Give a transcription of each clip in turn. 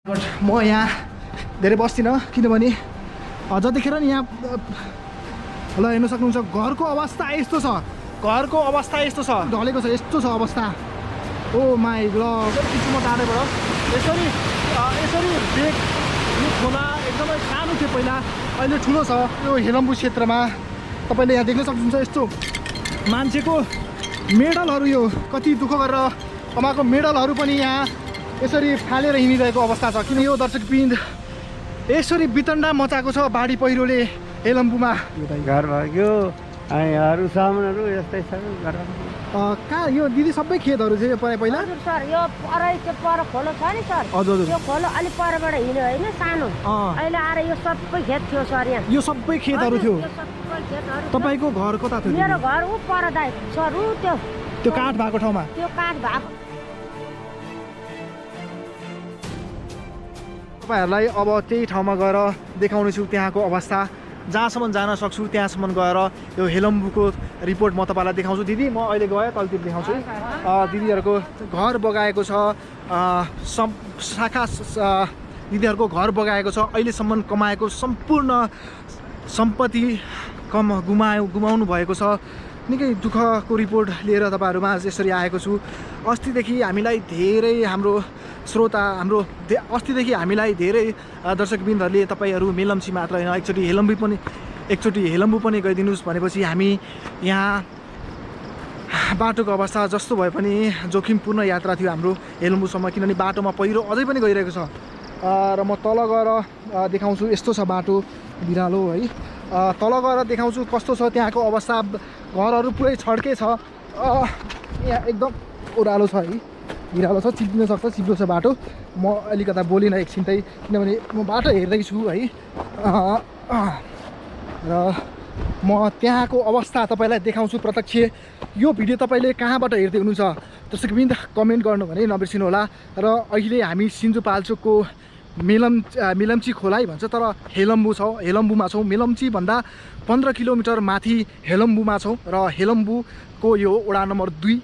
म यहाँ धेरै बस्दिनँ किनभने जतिखेर नि यहाँ ल हेर्न सक्नुहुन्छ घरको अवस्था यस्तो छ, घरको अवस्था यस्तो छ, ढलेको छ, यस्तो छ अवस्था। ओ माई ल किछु म टाढेबाट यसरी बेग यो खोला एकदमै सानो थियो पहिला, अहिले ठुलो छ। यो हेलम्बु क्षेत्रमा तपाईँले यहाँ देख्न सक्नुहुन्छ यस्तो मान्छेको मेडलहरू, यो कति दुःख गरेर कमाएको मेडलहरू पनि यहाँ यसरी फालेर हिँडिरहेको अवस्था छ। किन यो दर्शकवृन्द यसरी वितण्डा मचाएको छ बाढी पहिरोले हेलम्बुमा। घर भयो अनि अरू सामानहरू यस्तै छ घरमा। कहाँ यो दिदी सबै खेतहरू थियो पहिला? हजुर सर, यो पर खोलो छ नि सर, हजुर यो खोलो अलि परबाट हिँड्यो होइन सानो, अहिले आएर यो सबै खेत थियो सर यहाँ। यो सबै खेतहरू थियो? सबै खेतहरू। तपाईँको घर कता थियो? मेरो घर ऊ पर दाइ सर, ऊ त्यो काठ भएको ठाउँमा? त्यो काठ भएको। तपाईँहरूलाई अब त्यही ठाउँमा गएर देखाउने छु त्यहाँको अवस्था, जहाँसम्म जान सक्छु त्यहाँसम्म गएर यो हेलम्बुको रिपोर्ट म तपाईँलाई देखाउँछु। दिदी म अहिले गएँ तलतिर देखाउँछु। दिदीहरूको घर बगाएको छ, शाखा दिदीहरूको घर बगाएको छ, अहिलेसम्म कमाएको सम्पूर्ण सम्पत्ति गुमाउनु भएको छ। निकै दुःखको रिपोर्ट लिएर तपाईँहरूमा यसरी आएको छु। अस्तिदेखि हामीलाई धेरै हाम्रो श्रोता अस्तिदेखि हामीलाई धेरै दर्शकवृन्दहरूले तपाईँहरू मेलम्ची मात्र होइन एकचोटि हेलम्बु पनि गइदिनुहोस् भनेपछि हामी यहाँ बाटोको अवस्था जस्तो भए पनि जोखिमपूर्ण यात्रा थियो हाम्रो हेलम्बुसम्म, किनभने बाटोमा पहिरो अझै पनि गइरहेको छ। र म तल गएर देखाउँछु, यस्तो छ बाटो बिरालो है। तल गएर देखाउँछु कस्तो छ त्यहाँको अवस्था। घरहरू पुरै छड्के छ, यहाँ एकदम ओह्रालो छ है, बिरालो छ, चिप्लिन सक्छ, चिप्लो छ बाटो। म अलिकता बोलिनँ एकछिन चाहिँ, किनभने म बाटो हेर्दैछु है। र म त्यहाँको अवस्था तपाईँलाई देखाउँछु प्रत्यक्ष। यो भिडियो तपाईँले कहाँबाट हेर्दै हुनुहुन्छ दर्शकवृन्द कमेन्ट गर्नु भने नबिर्सिनु होला। र अहिले हामी सिन्धुपाल्चोकको मेलम्ची खोला भन्छ तर हेलम्बुमा छौँ। मेलम्ची भन्दा 15 किलोमिटर माथि हेलम्बुमा छौँ र हेलम्बुको यो वडा नम्बर 2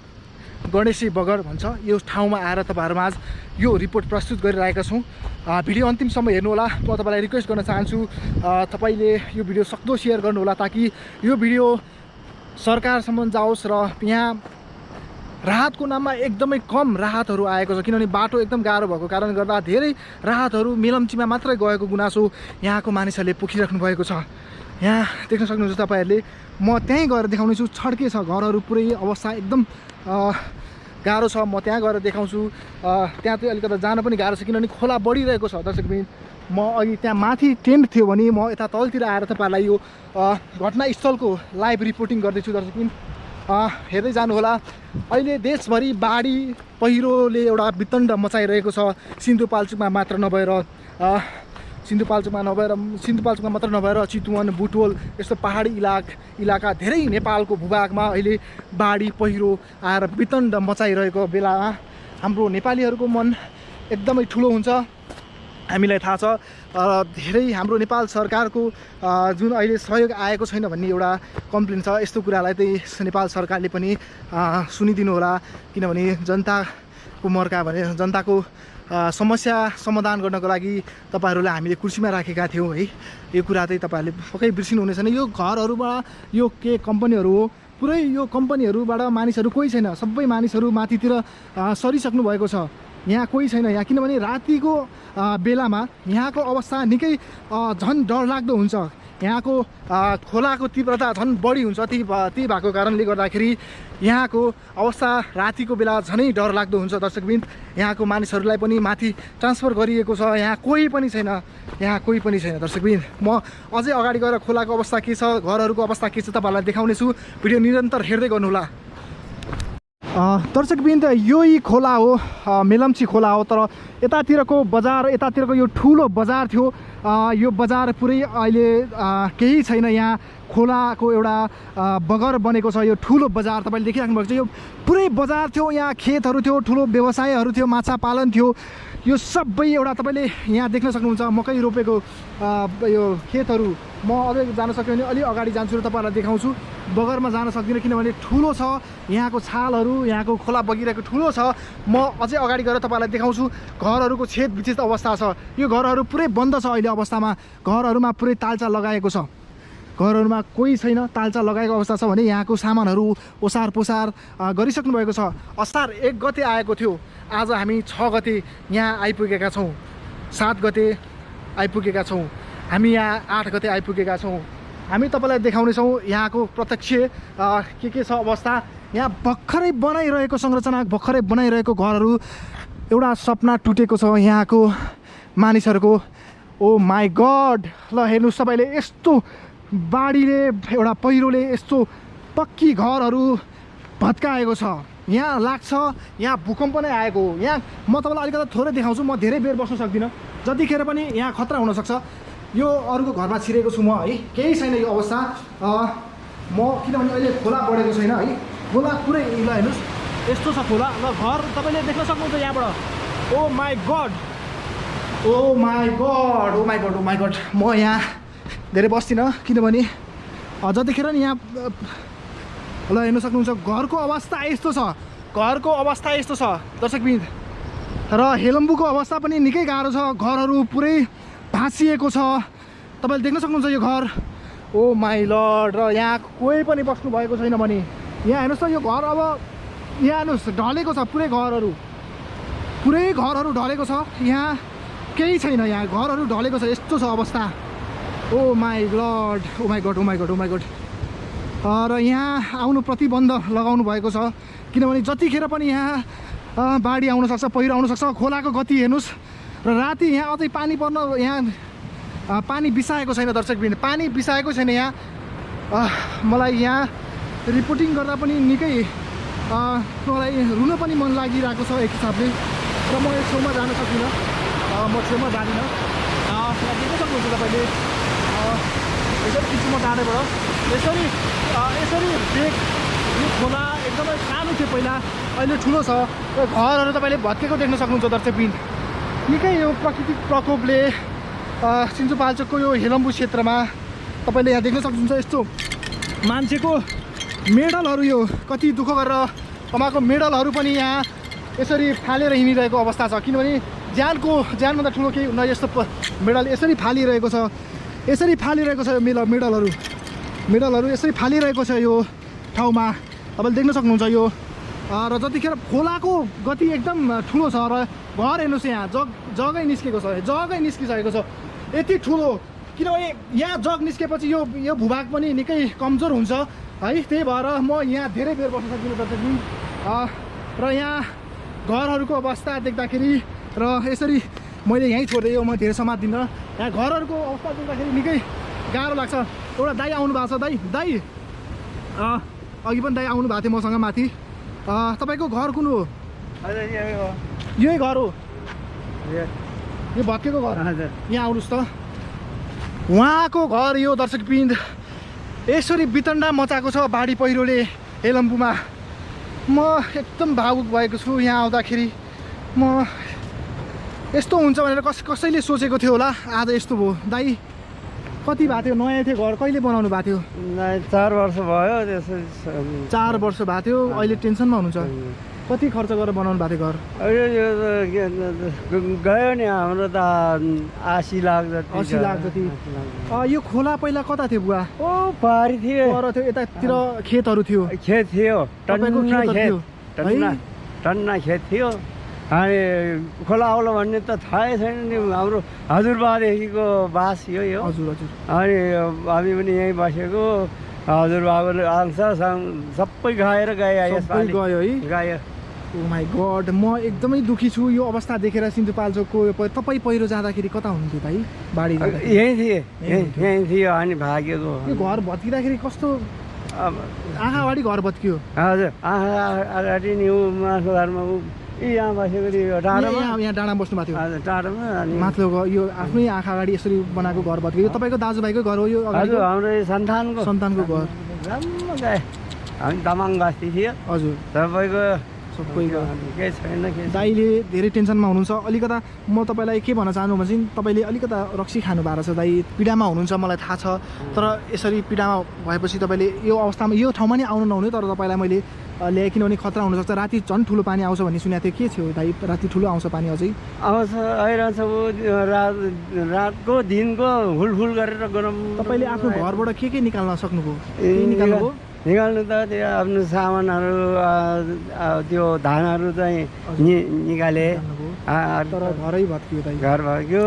गणेशी बगर भन्छ यो ठाउँमा आएर तपाईँहरूमा आज यो रिपोर्ट प्रस्तुत गरिरहेका छौँ। भिडियो अन्तिमसम्म हेर्नु होला। म तपाईँलाई रिक्वेस्ट गर्न चाहन्छु तपाईँले यो भिडियो सक्दो सेयर गर्नु होला, ताकि यो भिडियो सरकारसम्म जाओस् र यहाँ राहतको नाममा एकदमै कम राहतहरू आएको छ, किनभने बाटो एकदम गाह्रो भएको कारणले गर्दा धेरै राहतहरू मेलम्चीमा मात्रै गएको गुनासो यहाँको मानिसहरूले पोखिराख्नु भएको छ। यहाँ देख्न सक्नुहुन्छ तपाईँहरूले। म त्यहीँ गएर देखाउने छु, छड्के छ घरहरू, पुरै अवस्था एकदम गाह्रो छ। म त्यहाँ गएर देखाउँछु। त्यहाँ चाहिँ अलिकति जान पनि गाह्रो छ किनभने खोला बढिरहेको छ दर्शकवृन्द। म अघि त्यहाँ माथि टेन्ट थियो भने म यता तलतिर आएर तपाईँहरूलाई यो घटनास्थलको लाइभ रिपोर्टिङ गर्दैछु दर्शकवृन्द। हेर्दै जानुहोला। अहिले देशभरि बाढी पहिरोले एउटा वितण्ड मचाइरहेको छ। सिन्धुपाल्चोकमा मात्र मात्र नभएर चितवन, बुटवल यस्तो पहाडी इलाका धेरै नेपालको भूभागमा अहिले बाढी पहिरो आएर वितण्ड मचाइरहेको बेलामा हाम्रो नेपालीहरूको मन एकदमै ठुलो हुन्छ, हामीलाई थाहा छ। धेरै हाम्रो नेपाल सरकारको जुन अहिले सहयोग आएको छैन भन्ने एउटा कम्प्लेन छ। यस्तो कुरालाई चाहिँ नेपाल सरकारले पनि सुनिदिनु होला, किनभने जनताको मर्का भने जनताको समस्या समाधान गर्नको लागि तपाईँहरूलाई हामीले कुर्सीमा राखेका थियौँ है। यो कुरा चाहिँ तपाईँहरूले पक्कै बिर्सिनु हुने छैन। यो घरहरूबाट यो के कम्पनीहरू हो, पुरै यो कम्पनीहरूबाट मानिसहरू कोही छैन, सबै मानिसहरू माथितिर सरिसक्नु भएको छ। यहाँ कोही छैन यहाँ, किनभने रातिको बेलामा यहाँको अवस्था निकै झन् डरलाग्दो हुन्छ। यहाँको खोलाको तीव्रता झन् बढी हुन्छ। त्यही भएको कारणले गर्दाखेरि यहाँको अवस्था रातिको बेला झनै डरलाग्दो हुन्छ दर्शकवृन्द। यहाँको मानिसहरूलाई पनि माथि ट्रान्सफर गरिएको छ। यहाँ कोही पनि छैन दर्शकवृन्द। म अझै अगाडि गएर खोलाको अवस्था के छ, घरहरूको अवस्था के छ तपाईँहरूलाई देखाउने छु। भिडियो निरन्तर हेर्दै गर्नुहोला। दर्शकवृन्द यही खोला हो, मेलम्ची खोला हो। तर यतातिरको बजार, यतातिरको यो ठुलो बजार थियो, यो बजार पुरै अहिले केही छैन। यहाँ खोलाको एउटा बगर बनेको छ, यो ठुलो बजार तपाईँले देखिराख्नु भएको छ। यो पुरै बजार थियो, यहाँ खेतहरू थियो, ठुलो व्यवसायहरू थियो, माछा पालन थियो। यो सबै एउटा तपाईँले यहाँ देख्न सक्नुहुन्छ मकै रोपेको यो खेतहरू म अझै जान सक्यो भने अलि अगाडि जान्छु र तपाईँहरूलाई देखाउँछु। बगरमा जान सक्दिनँ किनभने ठुलो छ यहाँको छालहरू, यहाँको खोला बगिरहेको ठुलो छ। म अझै अगाडि गएर तपाईँलाई देखाउँछु। घरहरूको छेद विच्छेद अवस्था छ, यो घरहरू पुरै बन्द छ अहिले अवस्थामा। घरहरूमा पुरै तालचा लगाएको छ, घरहरूमा कोही छैन, तालचा लगाएको अवस्था छ भने यहाँको सामानहरू ओसार पोसार गरिसक्नु भएको छ। असार 1 गते आएको थियो, आज हामी 6 गते यहाँ आइपुगेका छौँ, 7 गते आइपुगेका छौँ, हामी यहाँ 8 गते आइपुगेका छौँ। हामी तपाईँलाई देखाउनेछौँ यहाँको प्रत्यक्ष के छ अवस्था। यहाँ भर्खरै बनाइरहेको संरचना, भर्खरै बनाइरहेको घरहरू, एउटा सपना टुटेको छ यहाँको मानिसहरूको। ओ माई गड, ल हेर्नुहोस् तपाईँले, यस्तो बाढीले एउटा पहिरोले यस्तो पक्की घरहरू भत्काएको छ। यहाँ लाग्छ यहाँ भूकम्प नै आएको हो। यहाँ म तपाईँलाई अलिकति थोरै देखाउँछु, म धेरै बेर बस्न सक्दिनँ, जतिखेर पनि यहाँ खतरा हुनसक्छ। यो अरूको घरमा छिरेको छु म है, केही छैन यो अवस्था। म किनभने अहिले खोला बढेको छैन है, खोला पुरै ल हेर्नुहोस् यस्तो छ खोला। ल घर तपाईँले देख्न सक्नुहुन्छ यहाँबाट। Oh my God, oh my God, oh my God, oh my God. म यहाँ धेरै बस्दिनँ किनभने जतिखेर नि यहाँ ल हेर्न सक्नुहुन्छ घरको अवस्था यस्तो छ, घरको अवस्था यस्तो छ दर्शकबिन। र हेलम्बुको अवस्था पनि निकै गाह्रो छ, घरहरू पुरै भाँसिएको छ, तपाईँले देख्न सक्नुहुन्छ यो घर। ओ माई लर्ड, र यहाँ कोही पनि बस्नु भएको छैन भने यहाँ हेर्नुहोस् त यो घर अब यहाँ हेर्नुहोस् ढलेको छ, पुरै घरहरू ढलेको छ, यहाँ केही छैन, यहाँ घरहरू ढलेको छ, यस्तो छ अवस्था। Oh my Lord, oh my God, oh my God, oh my God. र यहाँ आउनु प्रतिबन्ध लगाउनु भएको छ किनभने जतिखेर पनि यहाँ बाढी आउन सक्छ, पहिरो आउन सक्छ। खोलाको गति हेर्नुहोस्, र राति यहाँ अझै पानी पर्न, यहाँ पानी बिसाएको छैन दर्शकबिन, पानी बिसाएको छैन यहाँ। मलाई यहाँ रिपोर्टिङ गर्दा पनि निकै मलाई रुन पनि मन लागिरहेको छ एक हिसाबले, र म यो छेउमा जान सक्दिनँ, म छेउमा जाँदिनँ। देख्न सक्नुहुन्छ तपाईँले, यसरी खिच्छु म टाढैबाट, यसरी देख। यो खोला एकदमै सानो थियो पहिला, अहिले ठुलो छ, र घरहरू तपाईँले भत्केको देख्न सक्नुहुन्छ दर्शकबिन। निकै यो प्राकृतिक प्रकोपले सिन्धुपाल्चोकको यो हेलम्बु क्षेत्रमा तपाईँले यहाँ देख्न सक्नुहुन्छ यस्तो मान्छेको मेडलहरू, यो कति दुःख गरेर कमाएको मेडलहरू पनि यहाँ यसरी फालेर हिँडिरहेको अवस्था छ। किनभने ज्यानभन्दा ठुलो केही हुन, यस्तो मेडल यसरी फालिरहेको छ, यसरी फालिरहेको छ यो मेडलहरू यसरी फालिरहेको छ यो ठाउँमा, तपाईँले देख्न सक्नुहुन्छ यो। र जतिखेर खोलाको गति एकदम ठुलो छ, र घर हेर्नुहोस् यहाँ जगै निस्केको छ, जगै निस्किसकेको छ यति ठुलो। किनभने यहाँ जग निस्केपछि यो भूभाग पनि निकै कमजोर हुन्छ है, त्यही भएर म यहाँ धेरै बेर बस्न सक्दिनँ दर्शकबिन। र यहाँ घरहरूको अवस्था देख्दाखेरि, र यसरी मैले यहीँ छोडिदिएँ, म धेरै समात्दिनँ। यहाँ घरहरूको अवस्था देख्दाखेरि निकै गाह्रो लाग्छ। एउटा दाइ आउनु भएको छ, दाइ अघि पनि दाइ आउनु भएको थियो मसँग माथि। तपाईँको घर कुन हो? यही घर हो, यो भत्केको घर। यहाँ आउनुहोस् त, उहाँको घर यो दर्शकबिन। यसरी वितण्डा मचाएको छ बाढी पहिरोले हेलम्बुमा। म एकदम भावुक भएको छु यहाँ आउँदाखेरि। म यस्तो हुन्छ भनेर कसैले सोचेको थियो होला, आज यस्तो भयो। दाइ कति भएको थियो, नयाँ थियो घर, कहिले बनाउनु भएको थियो? 4 वर्ष भयो। 4 वर्ष भएको थियो, अहिले टेन्सनमा हुनुहुन्छ। कति खर्च गरेर बनाउनु भएको थियो घर? गयो नि हाम्रो त 80 लाख जति। 80 लाख जति। यो खोला पहिला कता थियो बुवा? ओ पारी थियो, पर थियो, यतातिर खेतहरू थियो। खेत थियो, टन्ना खेत थियो। अनि खोला आउला भन्ने त थाहै छैन नि, हाम्रो हजुरबादेखिको बास यो। हजुर। अनि हामी पनि यहीँ बसेको, हजुरबाबुले आउँछ सबै गाएर गयो है, गयो। ओ माई गड, म एकदमै दुखी छु यो अवस्था देखेर। सिन्धुपाल्चोकको तपाईँ पहिरो जाँदाखेरि कता हुनुहुन्थ्यो भाइ? बाढी यहीँ थियो अनि भागेको। यो घर भत्किँदाखेरि कस्तो आँखा अगाडि घर भत्कियो? हजुर, आँखा अगाडि नि माथिल्लो घरमा यहाँ बसेको थियो, टाढामा। यहाँ डाँडामा बस्नु भएको थियो टाढामा। अनि माथिल्लो यो आफ्नै आँखा अगाडि यसरी बनाएको घर भत्कियो। तपाईँको दाजुभाइको घर हो यो? हजुर, हाम्रो सन्तानको घर। राम्रो गए। हामी तामाङ बस्ती थियो। हजुर, तपाईँको सबै गयो केही छैन के दाइले धेरै टेन्सनमा हुनुहुन्छ अलिकता म तपाईँलाई के भन्न चाहनु भने चाहिँ तपाईँले अलिकता रक्सी खानु भएको छ दाइ पीडामा हुनुहुन्छ मलाई थाहा छ तर यसरी पीडामा भएपछि तपाईँले यो अवस्थामा यो ठाउँमा नै आउनु नहुने तर तपाईँलाई मैले ल्याएँ किनभने खतरा हुनसक्छ राति झन् ठुलो पानी आउँछ भन्ने सुनेको थिएँ के थियो दाइ राति ठुलो आउँछ पानी अझै आउँछ आइरहन्छ रातको दिनको हुलफुल गरेर गरम तपाईँले आफ्नो घरबाट के निकाल्न सक्नुभयो के निकाल्नुभयो निकाल्नु त त्यो आफ्नो सामानहरू त्यो धानहरू चाहिँ निकाले तर घरै भत्कियो दाइ घर भत्क्यो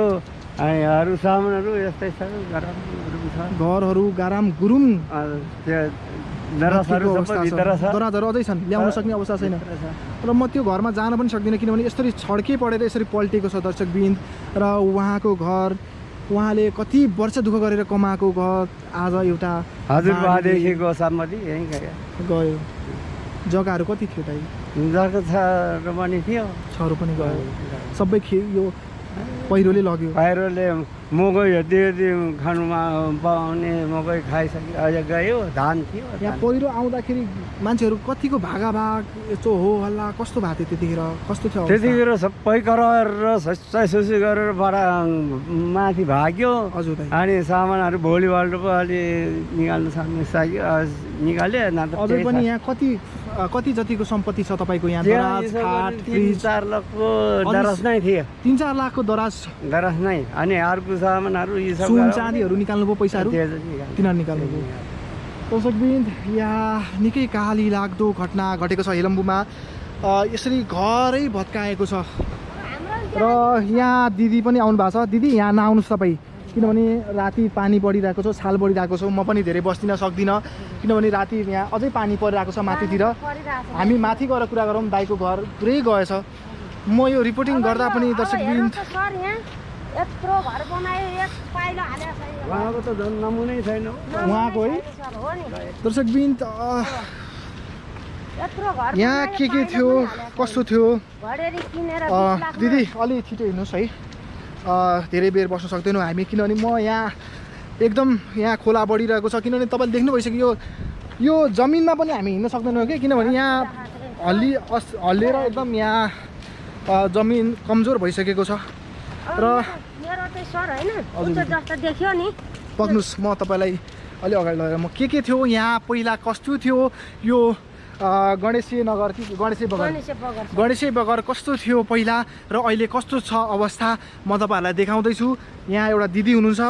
अनि अरू सामानहरू यस्तै छ घरहरू गाराम गुरुङ त्यो दराजहरू सबै भित्र छ दराजहरू अझै छन् ल्याउन सक्ने अवस्था छैन र म त्यो घरमा जान पनि सक्दिनँ किनभने यसरी छड्के पढेर यसरी पल्टेको छ दर्शकबिन र उहाँको घर उहाँले कति वर्ष दुःख गरेर कमाएको घर आज एउटा हजुरबादेखिको सम्पत्ति यहीँ गयो जग्गाहरू कति थियो दाइ जग्गा छहरू पनि थियो छहरू पनि गयो सबै यो पहिरोले लग्यो पहिरोले मकै यति खानुमा पाउने मकै खाइसक्यो अझ गयो धान थियो यहाँ पहिरो आउँदाखेरि मान्छेहरू कतिको भागाभाग यस्तो हो हल्ला कस्तो भएको थियो त्यतिखेर कस्तो थियो त्यतिखेर सबै कराएर ससी गरेर बडा माथि भाग्यो हजुर दाइ अनि सामानहरू भोलिपल्ट पो अलि निकाल्नु सक्ने सक्यो निकाल्यो अझै पनि यहाँ कति जतिको सम्पत्ति छ तपाईँको यहाँ दराज खाट फ्रिज 3-4 लाखको दराज नै थियो 3-4 लाखको दराज नै अनि अर्को सामानहरू यी सब सुन चाँदीहरू निकाल्नुभयो पैसाहरू तिनीहरू निकाल्नुभयो दर्शकबिन यहाँ निकै काली लाग्दो घटना घटेको छ हेलम्बुमा यसरी घरै भत्काएको छ र यहाँ दिदी पनि आउनु भएको छ दिदी यहाँ नआउनुहोस् तपाईँ किनभने राति पानी बढिरहेको छ छाल बढिरहेको छ म पनि धेरै बस्दिन सक्दिनँ किनभने राति यहाँ अझै पानी परिरहेको छ माथितिर हामी माथि गएर कुरा गरौँ दाइको घर पुरै गएछ म यो रिपोर्टिङ गर्दा पनि दर्शकबिन उहाँको त झन् नमुनै छैन उहाँको है दर्शकबिन यहाँ के थियो कस्तो थियो दिदी अलि छिटो हिँड्नुहोस् है धेरै बेर बस्न सक्दैनौँ हामी किनभने म यहाँ एकदम यहाँ खोला बढिरहेको छ किनभने तपाईँले देख्नु भइसक्यो यो जमिनमा पनि हामी हिँड्न सक्दैनौँ कि किनभने यहाँ हल्लिएर एकदम यहाँ जमिन कमजोर भइसकेको छ र पक्नुहोस् म तपाईँलाई अलि अगाडि लगेर म के थियो यहाँ पहिला कस्तो थियो यो गणेशी नगर कि गणेशी बगर कस्तो थियो पहिला र अहिले कस्तो छ अवस्था म तपाईँहरूलाई देखाउँदैछु यहाँ एउटा दिदी हुनुहुन्छ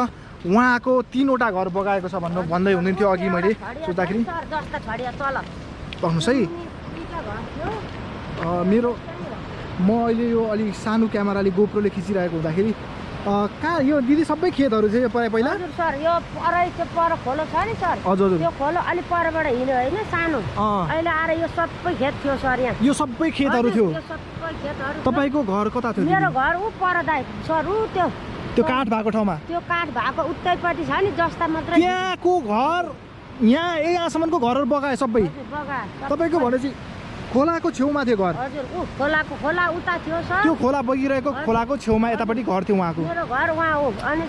उहाँको 3वटा घर बगाएको छ भन्दै हुनुहुन्थ्यो अघि मैले सोच्दाखेरि पक्नुहोस् है म अहिले यो अलिक सानो क्यामेराले गोप्रोले खिचिरहेको हुँदाखेरि कहाँ यो दिदी सबै खेतहरू थियो पहिला हजुर सर यो पर खोलो छ नि सर हजुर यो खोलो अलि परबाट हिँड्यो हैन सानो अहिले आएर यो सबै खेत थियो सर यहाँ यो सबै खेतहरू थियो यो सबै खेतहरू तपाईको घर कता थियो मेरो घर उ पर दाइ सर उ त्यो काठ भएको ठाउँमा त्यो काठ भएको उत्तैपट्टि छ नि जस्ता मात्र त्यहाँको घर यहाँ यहाँसम्मको घरहरू बगाए सबै तपाईको भनेपछि खोलाको छेउमा थियो घर हजुर उ खोला उता थियो सर त्यो खोला बगिरहेको खोलाको छेउमा यतापट्टि घर थियो उहाँको मेरो घर वहाँ हो अनि